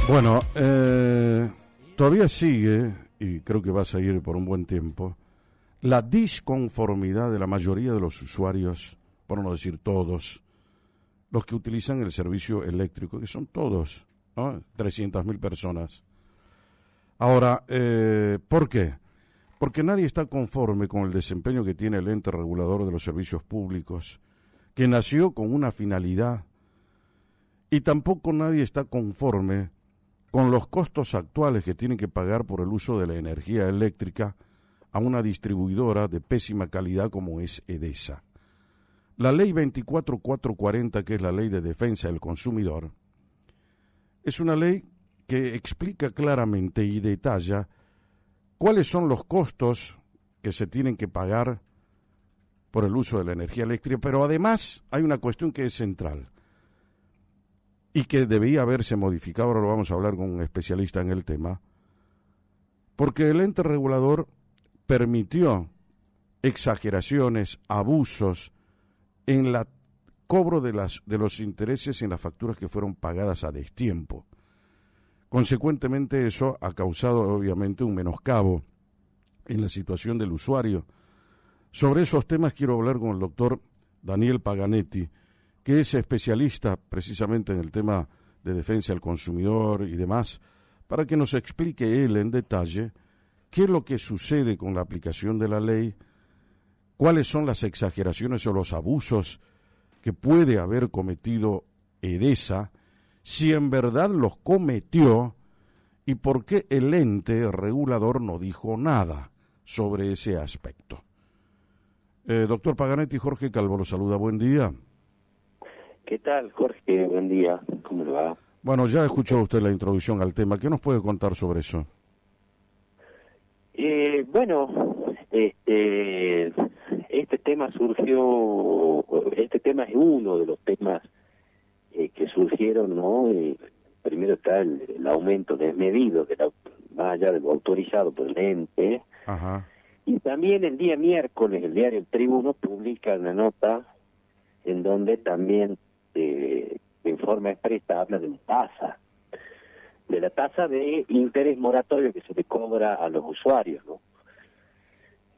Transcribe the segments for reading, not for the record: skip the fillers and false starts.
Bueno, todavía sigue, y creo que va a seguir por un buen tiempo, la disconformidad de la mayoría de los usuarios, por no decir todos, los que utilizan el servicio eléctrico, que son todos, ¿no? 300.000 personas. Ahora, ¿por qué? Porque nadie está conforme con el desempeño que tiene el ente regulador de los servicios públicos, que nació con una finalidad, y tampoco nadie está conforme con los costos actuales que tienen que pagar por el uso de la energía eléctrica a una distribuidora de pésima calidad como es Edesa. La ley 24440, que es la ley de defensa del consumidor, es una ley que explica claramente y detalla cuáles son los costos que se tienen que pagar por el uso de la energía eléctrica, pero además hay una cuestión que es central y que debía haberse modificado, ahora lo vamos a hablar con un especialista en el tema, porque el ente regulador permitió exageraciones, abusos en la cobro de los intereses en las facturas que fueron pagadas a destiempo. Consecuentemente, eso ha causado obviamente un menoscabo en la situación del usuario. Sobre esos temas quiero hablar con el doctor Daniel Paganetti, que es especialista precisamente en el tema de defensa del consumidor y demás, para que nos explique él en detalle qué es lo que sucede con la aplicación de la ley, cuáles son las exageraciones o los abusos que puede haber cometido Edesa, si en verdad los cometió y por qué el ente regulador no dijo nada sobre ese aspecto. Doctor Paganetti, Jorge Calvo lo saluda, buen día. ¿Qué tal, Jorge? Buen día. ¿Cómo le va? Bueno, ya escuchó usted la introducción al tema. ¿Qué nos puede contar sobre eso? Este tema es uno de los temas que surgieron, ¿no? Primero está el aumento desmedido, más allá de lo autorizado por el ente. Ajá. Y también el día miércoles, el diario El Tribuno publica una nota en donde también en forma expresa habla de la tasa de interés moratorio que se le cobra a los usuarios, ¿no?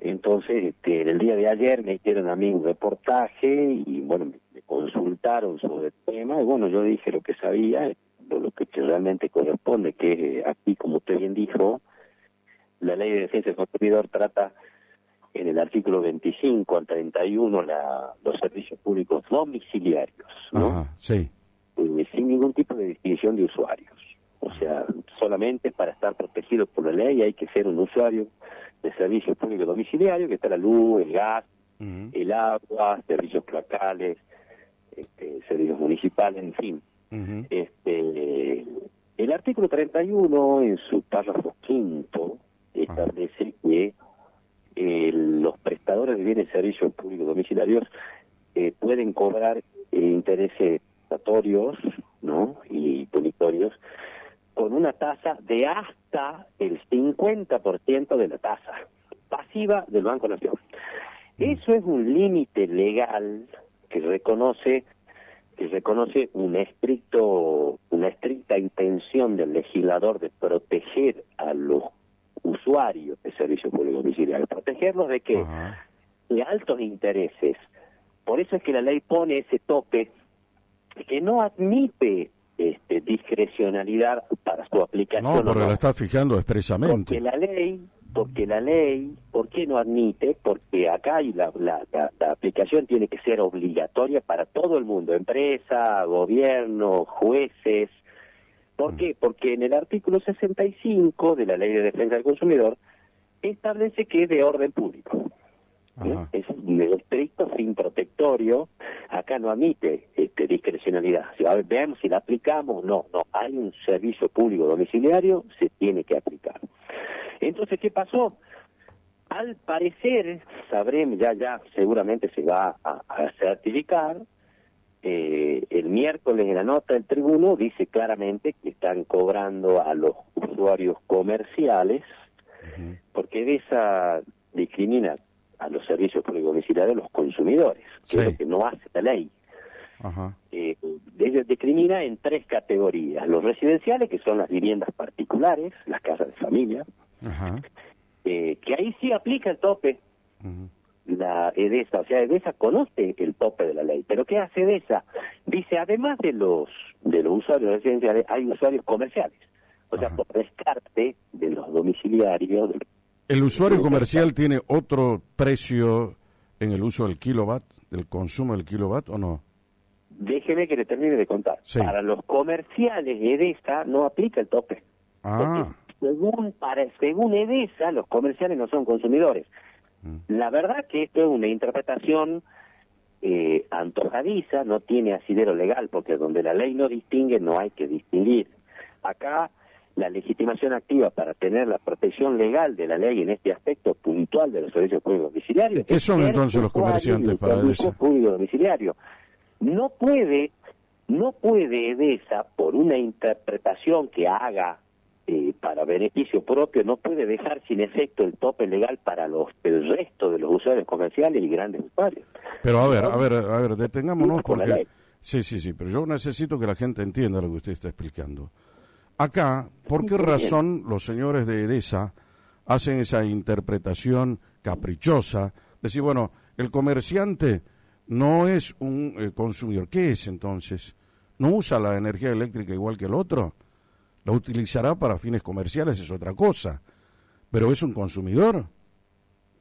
Entonces, el día de ayer me hicieron a mí un reportaje y, bueno, me consultaron sobre el tema y, bueno, yo dije lo que sabía, lo que realmente corresponde, que aquí, como usted bien dijo, la Ley de Defensa del Consumidor trata en el artículo 25 al 31 los servicios públicos domiciliarios, ¿no? Ajá, sí. Sin ningún tipo de distinción de usuarios. O sea, solamente para estar protegidos por la ley hay que ser un usuario de servicios públicos domiciliarios, que está la luz, el gas, el agua, servicios cloacales, servicios municipales, en fin. El artículo 31, en su párrafo quinto, establece que los prestadores de bienes y servicios públicos domiciliarios pueden cobrar intereses mandatorios, ¿no? Y punitorios con una tasa de hasta el 50% de la tasa pasiva del Banco Nación. Eso es un límite legal que reconoce una estricta intención del legislador de proteger a los usuarios de servicios públicos domiciliarios. ¿Protegerlos de qué? De altos intereses. Por eso es que la ley pone ese tope que no admite discrecionalidad para su aplicación. No, porque la está fijando expresamente. Porque la ley, ¿por qué no admite? Porque acá la aplicación tiene que ser obligatoria para todo el mundo, empresa, gobierno, jueces. ¿Por qué? Porque en el artículo 65 de la Ley de Defensa del Consumidor establece que es de orden público. Es un estricto fin protectorio. Acá no admite discrecionalidad. A ver, veamos si la aplicamos. No, hay un servicio público domiciliario, se tiene que aplicar. Entonces, ¿qué pasó? Al parecer, sabremos, ya seguramente se va a certificar. El miércoles en la nota del Tribuno dice claramente que están cobrando a los usuarios comerciales, porque de esa discrimina a los servicios públicos domiciliarios los consumidores, que es lo que no hace la ley. Ajá. Discrimina en 3 categorías: los residenciales, que son las viviendas particulares, las casas de familia, Ajá. Que ahí sí aplica el tope. Uh-huh. La EDESA, o sea, EDESA conoce el tope de la ley, pero ¿qué hace EDESA? Dice, además de los usuarios residenciales, hay usuarios comerciales, o sea, por descarte de los domiciliarios. ¿El usuario comercial tiene otro precio en el uso del kilowatt, del consumo del kilowatt, o no? Déjeme que le termine de contar. Sí. Para los comerciales, EDESA no aplica el tope. Ah. Porque según EDESA, los comerciales no son consumidores. La verdad que esto es una interpretación antojadiza, no tiene asidero legal, porque donde la ley no distingue, no hay que distinguir. Acá, la legitimación activa para tener la protección legal de la ley en este aspecto puntual de los servicios públicos domiciliarios. ¿Qué son entonces los comerciantes para EDESA? Público domiciliario. No puede EDESA, por una interpretación que haga para beneficio propio, no puede dejar sin efecto el tope legal para el resto de los usuarios comerciales y grandes usuarios. Pero a ver, detengámonos porque... Sí, pero yo necesito que la gente entienda lo que usted está explicando. Acá, ¿por qué razón los señores de EDESA hacen esa interpretación caprichosa? Decir, bueno, el comerciante no es un consumidor. ¿Qué es entonces? ¿No usa la energía eléctrica igual que el otro? La utilizará para fines comerciales, es otra cosa. Pero es un consumidor.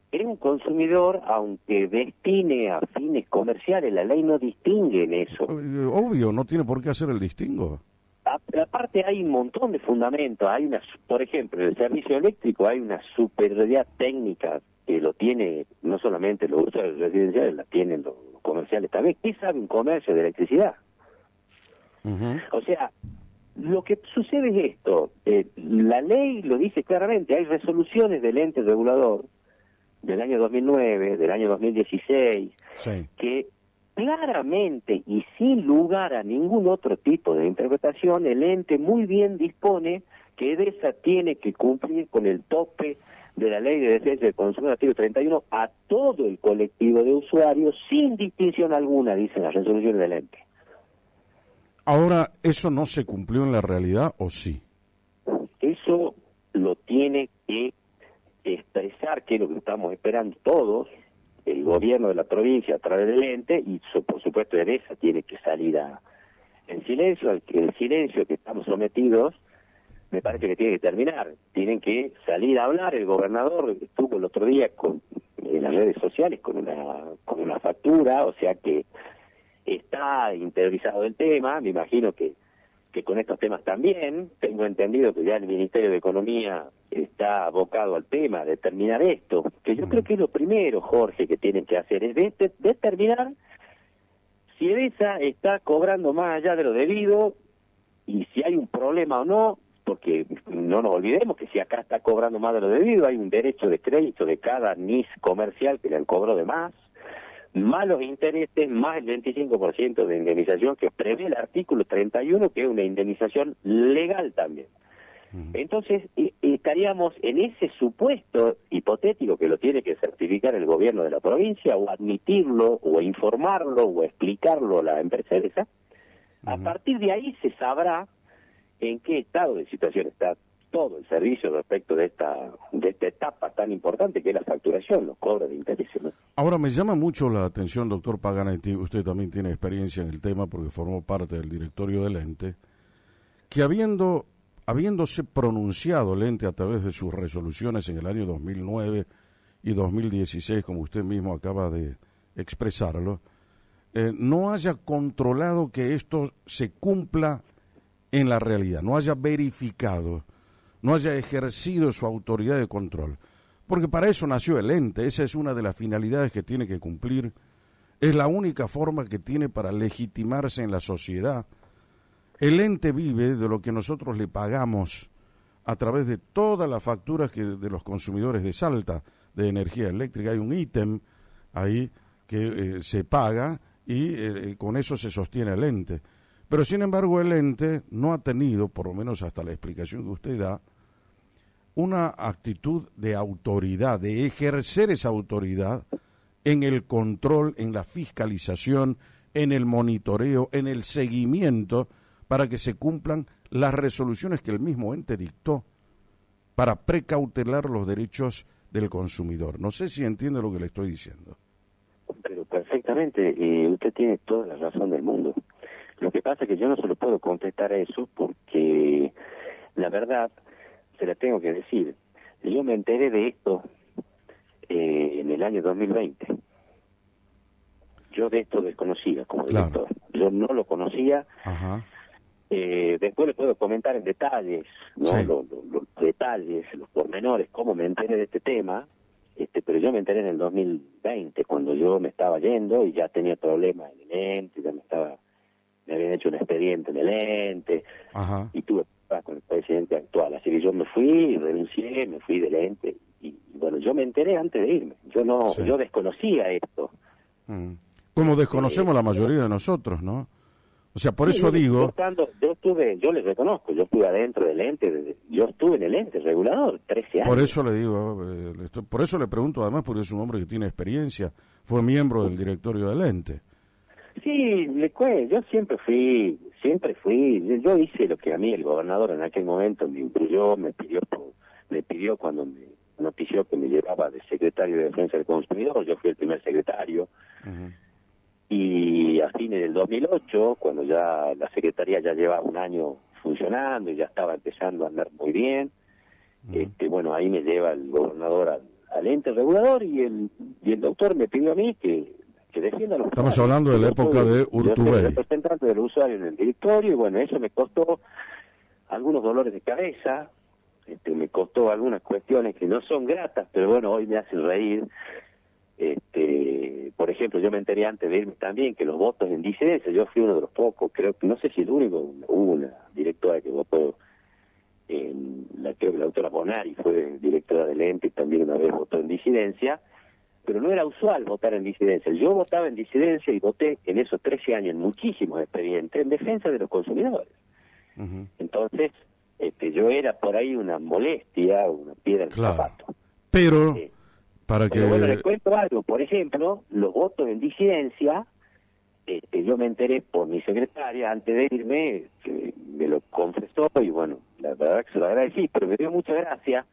Es un consumidor, aunque destine a fines comerciales. La ley no distingue en eso. Obvio, no tiene por qué hacer el distingo. Aparte hay un montón de fundamentos. Por ejemplo, en el servicio eléctrico hay una superioridad técnica que lo tiene no solamente los usuarios residenciales, la tienen los comerciales también. ¿Qué sabe un comercio de electricidad? Uh-huh. O sea, lo que sucede es esto. La ley lo dice claramente. Hay resoluciones del ente regulador del año 2009, del año 2016, sí, que claramente y sin lugar a ningún otro tipo de interpretación, el ente muy bien dispone que EDESA tiene que cumplir con el tope de la Ley de Defensa del Consumidor, artículo 31, a todo el colectivo de usuarios, sin distinción alguna, dicen las resoluciones del ente. Ahora, ¿eso no se cumplió en la realidad o sí? Eso lo tiene que expresar, que es lo que estamos esperando todos, el gobierno de la provincia a través del ente, y por supuesto EDESA tiene que salir en silencio. El silencio que estamos sometidos me parece que tiene que terminar. Tienen que salir a hablar. El gobernador estuvo el otro día en las redes sociales con una factura, o sea que está interiorizado el tema. Me imagino que con estos temas también. Tengo entendido que ya el Ministerio de Economía está abocado al tema de terminar esto, que yo creo que es lo primero, Jorge, que tienen que hacer, es determinar si EDESA está cobrando más allá de lo debido y si hay un problema o no, porque no nos olvidemos que si acá está cobrando más de lo debido, hay un derecho de crédito de cada NIS comercial que le han cobrado de más los intereses, más el 25% de indemnización que prevé el artículo 31, que es una indemnización legal también. Entonces, estaríamos en ese supuesto hipotético que lo tiene que certificar el gobierno de la provincia, o admitirlo, o informarlo, o explicarlo a la empresa esa. A partir de ahí se sabrá en qué estado de situación está todo el servicio respecto de esta etapa tan importante que es la facturación, los cobros de intereses, ¿no? Ahora, me llama mucho la atención, doctor Paganetti, usted también tiene experiencia en el tema porque formó parte del directorio del ente, que habiéndose pronunciado el ente a través de sus resoluciones en el año 2009 y 2016, como usted mismo acaba de expresarlo, no haya controlado que esto se cumpla en la realidad, no haya verificado, no haya ejercido su autoridad de control. Porque para eso nació el ente, esa es una de las finalidades que tiene que cumplir, es la única forma que tiene para legitimarse en la sociedad. El ente vive de lo que nosotros le pagamos a través de todas las facturas de los consumidores de Salta de energía eléctrica. Hay un ítem ahí que se paga y con eso se sostiene el ente. Pero sin embargo el ente no ha tenido, por lo menos hasta la explicación que usted da, una actitud de autoridad, de ejercer esa autoridad en el control, en la fiscalización, en el monitoreo, en el seguimiento, para que se cumplan las resoluciones que el mismo ente dictó para precautelar los derechos del consumidor. No sé si entiende lo que le estoy diciendo. Pero perfectamente, usted tiene toda la razón del mundo. Lo que pasa es que yo no se lo puedo contestar a eso porque la verdad, se la tengo que decir, yo me enteré de esto en el año 2020. Yo de esto desconocía como director. Yo no lo conocía. Ajá. Después le puedo comentar en detalles, ¿no? Sí. Los detalles, los pormenores, cómo me enteré de este tema, pero yo me enteré en el 2020, cuando yo me estaba yendo y ya tenía problemas en el ente, me habían hecho un expediente en el ente. Ajá. Y tuve problemas con el presidente actual, así que yo me fui, renuncié, me fui del ente, y bueno, yo me enteré antes de irme, yo desconocía esto. Como desconocemos la mayoría de nosotros, ¿no? O sea, por eso digo... Yo les reconozco, yo estuve adentro del ente, yo estuve en el ente regulador 13 años. Por eso le digo, por eso le pregunto además, porque es un hombre que tiene experiencia, fue miembro del directorio del ente. Sí, yo siempre fui, yo hice lo que a mí el gobernador en aquel momento me incluyó, me pidió cuando me notició que me llevaba de secretario de Defensa del Consumidor, yo fui el primer secretario. Y a fines del 2008, cuando ya la Secretaría ya llevaba un año funcionando y ya estaba empezando a andar muy bien, bueno, ahí me lleva el gobernador al ente regulador y el doctor me pidió a mí que defienda a los Estamos usuarios. hablando de la época de Urtubey. Yo soy el representante del usuario en el directorio y bueno, eso me costó algunos dolores de cabeza, me costó algunas cuestiones que no son gratas, pero bueno, hoy me hacen reír. Por ejemplo, yo me enteré antes de irme también que los votos en disidencia, yo fui uno de los pocos, creo que no sé si el único, hubo una directora que votó, creo que la doctora Bonari fue directora del ente y también una vez votó en disidencia, pero no era usual votar en disidencia. Yo votaba en disidencia y voté en esos 13 años en muchísimos expedientes en defensa de los consumidores. Entonces, yo era por ahí una molestia, una piedra en el zapato. Pero... Pero bueno, les cuento algo. Por ejemplo, los votos en disidencia, yo me enteré por mi secretaria antes de irme, que me lo confesó y bueno, la verdad que se lo agradecí, pero me dio mucha gracia.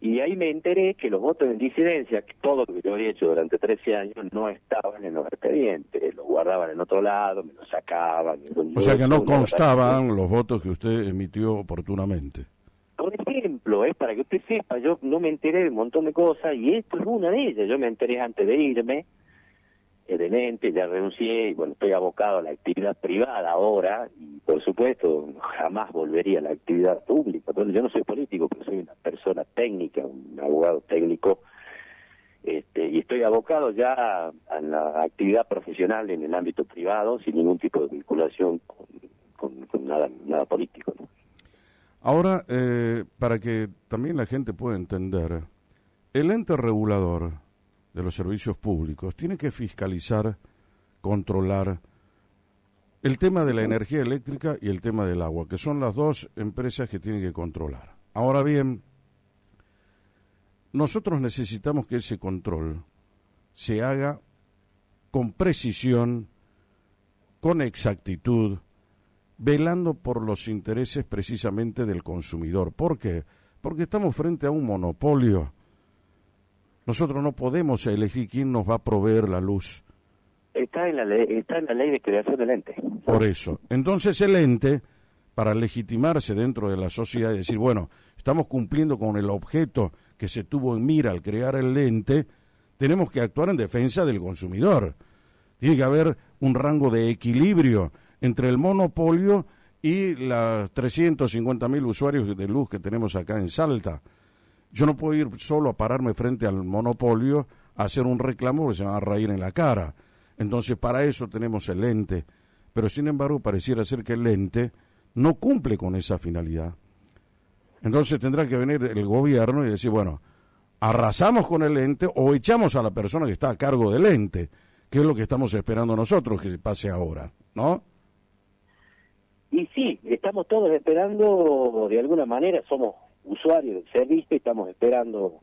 Y ahí me enteré que los votos en disidencia, que todo lo que yo había hecho durante 13 años, no estaban en los expedientes, los guardaban en otro lado, me los sacaban. O sea que no constaban los votos que usted emitió oportunamente. Por ejemplo, es para que usted sepa, yo no me enteré de un montón de cosas y esto es una de ellas. Yo me enteré antes de irme del ente, ya renuncié y bueno, estoy abocado a la actividad privada ahora y por supuesto jamás volvería a la actividad pública. Entonces, yo no soy político, pero soy una persona técnica, un abogado técnico, y estoy abocado ya a la actividad profesional en el ámbito privado sin ningún tipo de vinculación con nada político, ¿no? Ahora, para que también la gente pueda entender, el ente regulador de los servicios públicos tiene que fiscalizar, controlar el tema de la energía eléctrica y el tema del agua, que son las dos empresas que tienen que controlar. Ahora bien, nosotros necesitamos que ese control se haga con precisión, con exactitud, velando por los intereses precisamente del consumidor. ¿Por qué? Porque estamos frente a un monopolio. Nosotros no podemos elegir quién nos va a proveer la luz. Está en la ley de creación del ente. Por eso. Entonces el ente, para legitimarse dentro de la sociedad y decir, bueno, estamos cumpliendo con el objeto que se tuvo en mira al crear el ente, tenemos que actuar en defensa del consumidor. Tiene que haber un rango de equilibrio entre el monopolio y los 350.000 usuarios de luz que tenemos acá en Salta. Yo no puedo ir solo a pararme frente al monopolio a hacer un reclamo porque se van a reír en la cara. Entonces, para eso tenemos el ente. Pero, sin embargo, pareciera ser que el ente no cumple con esa finalidad. Entonces tendrá que venir el gobierno y decir, bueno, arrasamos con el ente o echamos a la persona que está a cargo del ente, que es lo que estamos esperando nosotros que se pase ahora, ¿no? Y sí, estamos todos esperando, de alguna manera, somos usuarios del servicio y estamos esperando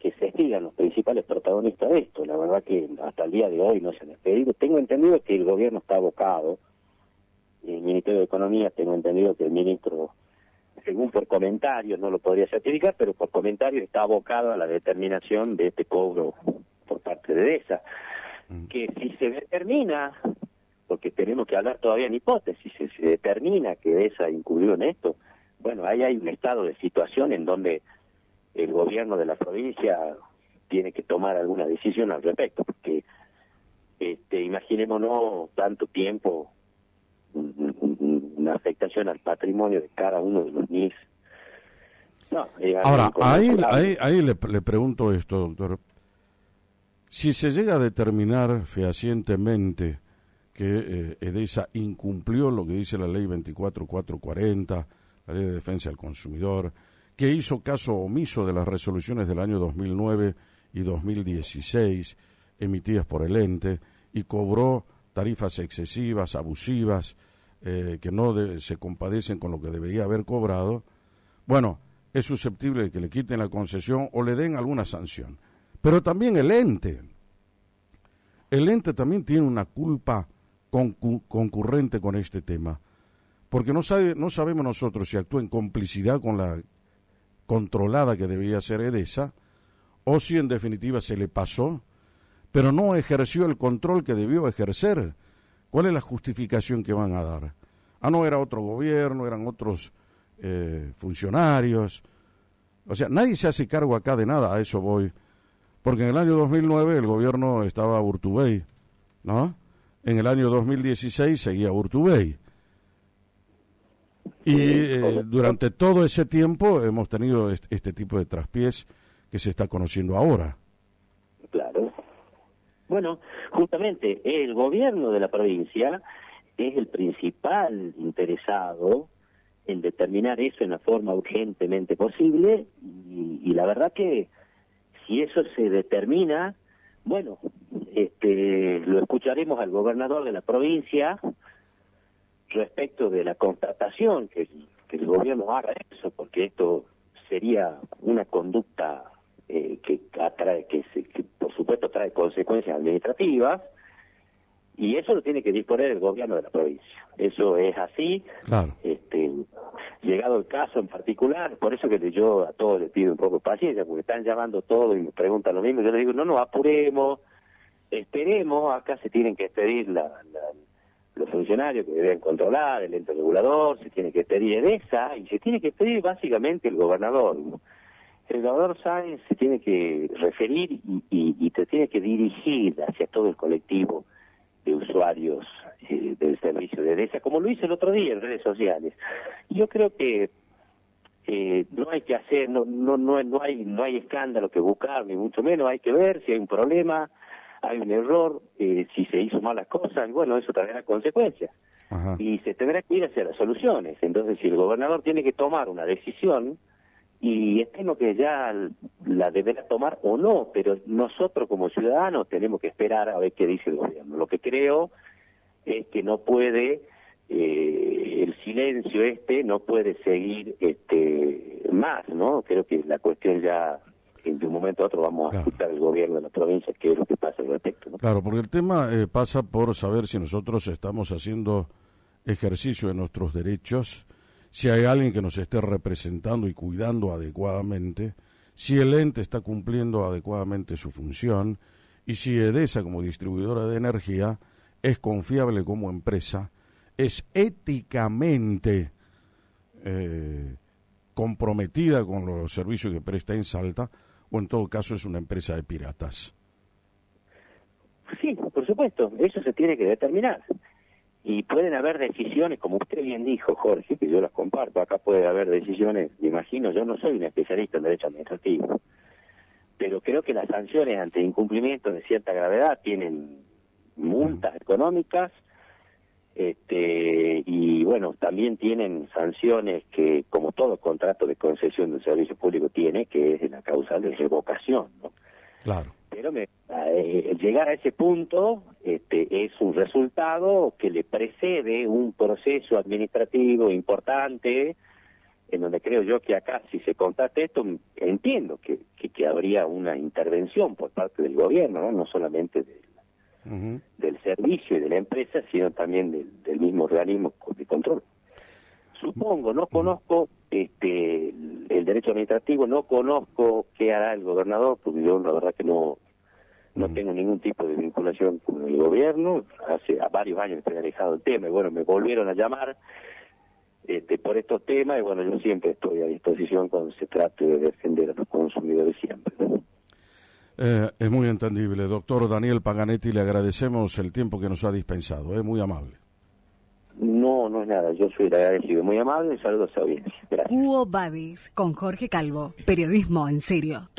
que se digan los principales protagonistas de esto. La verdad que hasta el día de hoy no se han despedido. Tengo entendido que el gobierno está abocado, el Ministerio de Economía, tengo entendido que el ministro, según por comentarios, no lo podría certificar, pero por comentarios está abocado a la determinación de este cobro por parte de ESA. Que si se determina, porque tenemos que hablar todavía en hipótesis, si se determina que ESA incurrió en esto, bueno, ahí hay un estado de situación en donde el gobierno de la provincia tiene que tomar alguna decisión al respecto, porque imaginémonos tanto tiempo una afectación al patrimonio de cada uno de los NIS. No, ahora, ahí le pregunto esto, doctor. Si se llega a determinar fehacientemente que EDESA incumplió lo que dice la ley 24440, la ley de defensa del consumidor, que hizo caso omiso de las resoluciones del año 2009 y 2016 emitidas por el ente y cobró tarifas excesivas, abusivas, que no se compadecen con lo que debería haber cobrado, bueno, es susceptible de que le quiten la concesión o le den alguna sanción. Pero también el ente también tiene una culpa concurrente con este tema, porque no sabemos nosotros si actúa en complicidad con la controlada que debía ser EDESA, o si en definitiva se le pasó, pero no ejerció el control que debió ejercer. ¿Cuál es la justificación que van a dar? No era otro gobierno, eran otros funcionarios. O sea, nadie se hace cargo acá de nada, a eso voy. Porque en el año 2009 el gobierno estaba Urtubey, ¿no? En el año 2016 seguía Urtubey. Y durante todo ese tiempo hemos tenido este tipo de traspiés que se está conociendo ahora. Claro. Bueno, justamente el gobierno de la provincia es el principal interesado en determinar eso en la forma urgentemente posible y la verdad que si eso se determina, bueno, lo escucharemos al gobernador de la provincia respecto de la constatación que el gobierno haga eso, porque esto sería una conducta que por supuesto trae consecuencias administrativas, y eso lo tiene que disponer el gobierno de la provincia. Eso es así. Claro. Llegado el caso en particular, por eso que yo a todos les pido un poco de paciencia, porque están llamando todos y me preguntan lo mismo. Yo les digo, no nos apuremos, esperemos. Acá se tienen que expedir los funcionarios que deben controlar, el ente regulador, se tiene que expedir EDESA y se tiene que expedir básicamente el gobernador. El gobernador Sáenz se tiene que referir y te tiene que dirigir hacia todo el colectivo de usuarios del servicio de EDESA, como lo hice el otro día en redes sociales. Yo creo que no hay que hacer, no hay escándalo que buscar, ni mucho menos. Hay que ver si hay un problema, hay un error, si se hizo mal las cosas, bueno, eso traerá consecuencias. Ajá. Y se tendrá que ir hacia las soluciones. Entonces, si el gobernador tiene que tomar una decisión, y estimo que ya la deberá tomar o no, pero nosotros como ciudadanos tenemos que esperar a ver qué dice el gobierno. Lo que creo es que no puede, el silencio no puede seguir más, ¿no? Creo que la cuestión ya, de un momento a otro vamos a escuchar al gobierno de la provincia qué es lo que pasa al respecto, ¿no? Claro, porque el tema pasa por saber si nosotros estamos haciendo ejercicio de nuestros derechos, si hay alguien que nos esté representando y cuidando adecuadamente, si el ente está cumpliendo adecuadamente su función y si EDESA como distribuidora de energía es confiable como empresa, es éticamente comprometida con los servicios que presta en Salta, o en todo caso es una empresa de piratas. Sí, por supuesto, eso se tiene que determinar. Y pueden haber decisiones, como usted bien dijo, Jorge, que yo las comparto. Acá puede haber decisiones, me imagino, yo no soy un especialista en derecho administrativo, pero creo que las sanciones ante incumplimiento de cierta gravedad tienen multas económicas, y bueno, también tienen sanciones que, como todo contrato de concesión de un servicio público tiene, que es la causal de revocación, ¿no? Claro. Pero llegar a ese punto es un resultado que le precede un proceso administrativo importante, en donde creo yo que acá, si se constata esto, entiendo que habría una intervención por parte del gobierno, no solamente del servicio y de la empresa, sino también del mismo organismo de control. Supongo, no conozco el derecho administrativo, no conozco qué hará el gobernador, porque yo la verdad que no tengo ningún tipo de vinculación con el gobierno. Hace varios años estoy alejado del tema, y bueno, me volvieron a llamar por estos temas, y bueno, yo siempre estoy a disposición cuando se trate de defender a los consumidores siempre, ¿no? Es muy entendible. Doctor Daniel Paganetti, le agradecemos el tiempo que nos ha dispensado, es muy amable. No es nada, yo soy el agradecido, muy amable, y saludos a audiencia. Gracias. Quo Vadis, con Jorge Calvo, periodismo en serio.